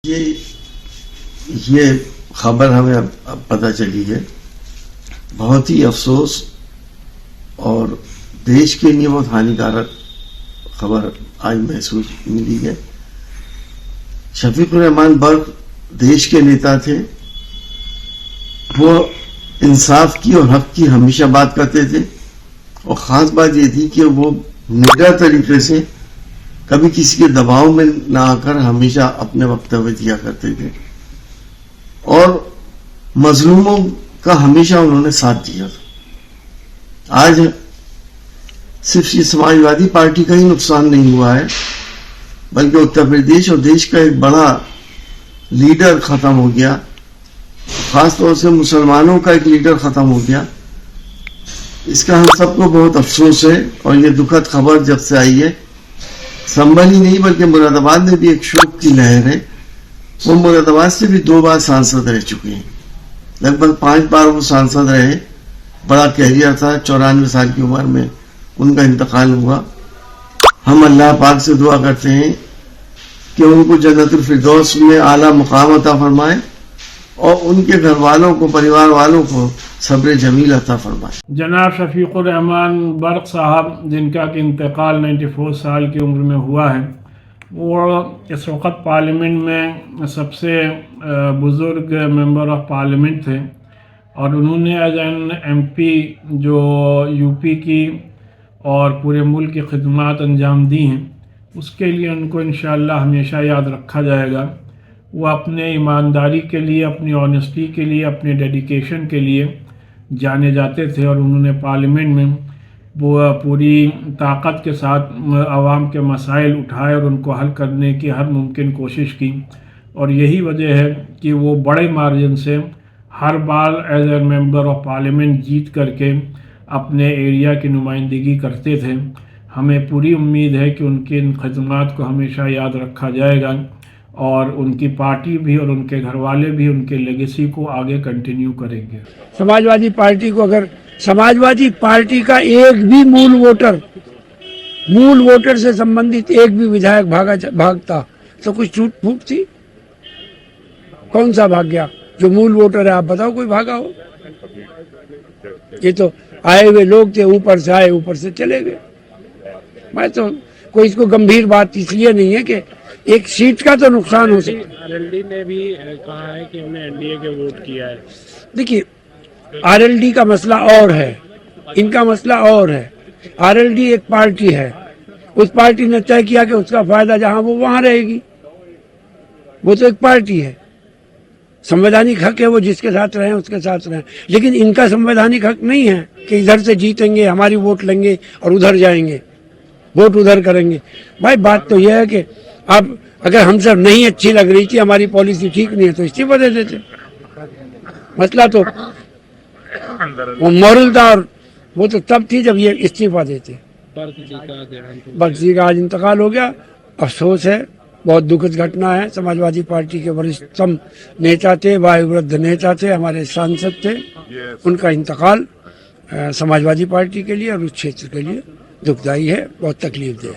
ये खबर हमें अब पता चली है। बहुत ही अफसोस और देश के लिए बहुत हानिकारक खबर आज महसूस मिली है। शफीकुर रहमान बर्क देश के नेता थे। वो इंसाफ की और हक की हमेशा बात करते थे और खास बात ये थी कि वो निडर तरीके से कभी किसी के दबाव में ना आकर हमेशा अपने वक्तव्य दिया करते थे और मजलूमों का हमेशा उन्होंने साथ दिया था। आज सिर्फ ये समाजवादी पार्टी का ही नुकसान नहीं हुआ है, बल्कि उत्तर प्रदेश और देश का एक बड़ा लीडर खत्म हो गया। खासतौर से मुसलमानों का एक लीडर खत्म हो गया। इसका हम सबको बहुत अफसोस है और ये दुखद खबर जब से आई है, संभल ही नहीं बल्कि मुरादाबाद में भी एक शोक की लहर है। वो मुरादाबाद से भी 2 बार सांसद रह चुके हैं। लगभग 5 बार वो सांसद रहे। बड़ा कैरियर था। 94 साल की उम्र में उनका इंतकाल हुआ। हम अल्लाह पाक से दुआ करते हैं कि उनको जन्नतुल फिरदौस में आला मुकाम अता फरमाए और उनके घर वालों को, परिवार वालों को सब्र जमील अता फरमाए। जनाब शफीकुर रहमान बर्क साहब, जिनका कि इंतकाल 94 साल की उम्र में हुआ है, वो इस वक्त पार्लियामेंट में सबसे बुज़ुर्ग मेंबर ऑफ पार्लियामेंट थे और उन्होंने एज एन MP जो यूपी की और पूरे मुल्क की खिदमत अंजाम दी हैं, उसके लिए उनको इंशाअल्लाह हमेशा याद रखा जाएगा। वो अपने ईमानदारी के लिए, अपनी ऑनेस्टी के लिए, अपने डेडिकेशन के लिए जाने जाते थे और उन्होंने पार्लियामेंट में वो पूरी ताकत के साथ आवाम के मसाइल उठाए और उनको हल करने की हर मुमकिन कोशिश की। और यही वजह है कि वो बड़े मार्जिन से हर बार as a member of parliament जीत करके अपने एरिया की नुमाइंदगी करते थे। हमें पूरी उम्मीद है कि उनकी इन खदमात को हमेशा याद रखा जाएगा और उनकी पार्टी भी और उनके घर वाले भी उनके लेगेसी को आगे कंटिन्यू करेंगे। समाजवादी पार्टी को, अगर समाजवादी पार्टी का एक भी मूल वोटर से संबंधित एक भी विधायक भागता तो कुछ टूट फूट थी? कौन सा भाग गया? जो मूल वोटर है आप बताओ, कोई भागा हो? ये तो आए हुए लोग थे, ऊपर से आए, ऊपर से चले गए। मैं तो कोई इसको गंभीर बात इसलिए नहीं है कि एक सीट का तो नुकसान हो सकता। RLD ने भी कहा है कि हमने NDA के वोट किया है। देखिए, RLD का मसला और है, इनका मसला और है। RLD एक पार्टी है, उस पार्टी ने तय किया कि उसका फायदा जहां वो वहां रहेगी। वो तो एक पार्टी है, संवैधानिक हक है वो जिसके साथ रहें उसके साथ रहें। लेकिन इनका संवैधानिक हक नहीं है कि इधर से जीतेंगे, हमारी वोट लेंगे और उधर जाएंगे, वोट उधर करेंगे। भाई बात तो यह है कि अब अगर हमसे नहीं अच्छी लग रही थी, हमारी पॉलिसी ठीक नहीं है, तो इस्तीफा दे देते। मसला तो वो मॉरल था और वो तो तब थी जब ये इस्तीफा देते। बर्क जी का आज इंतकाल हो गया। अफसोस है, बहुत दुखद घटना है। समाजवादी पार्टी के वरिष्ठतम नेता थे, वायुवृद्ध नेता थे, हमारे सांसद थे। उनका इंतकाल समाजवादी पार्टी के लिए और उस क्षेत्र के लिए दुखदायी है, बहुत तकलीफ दे है।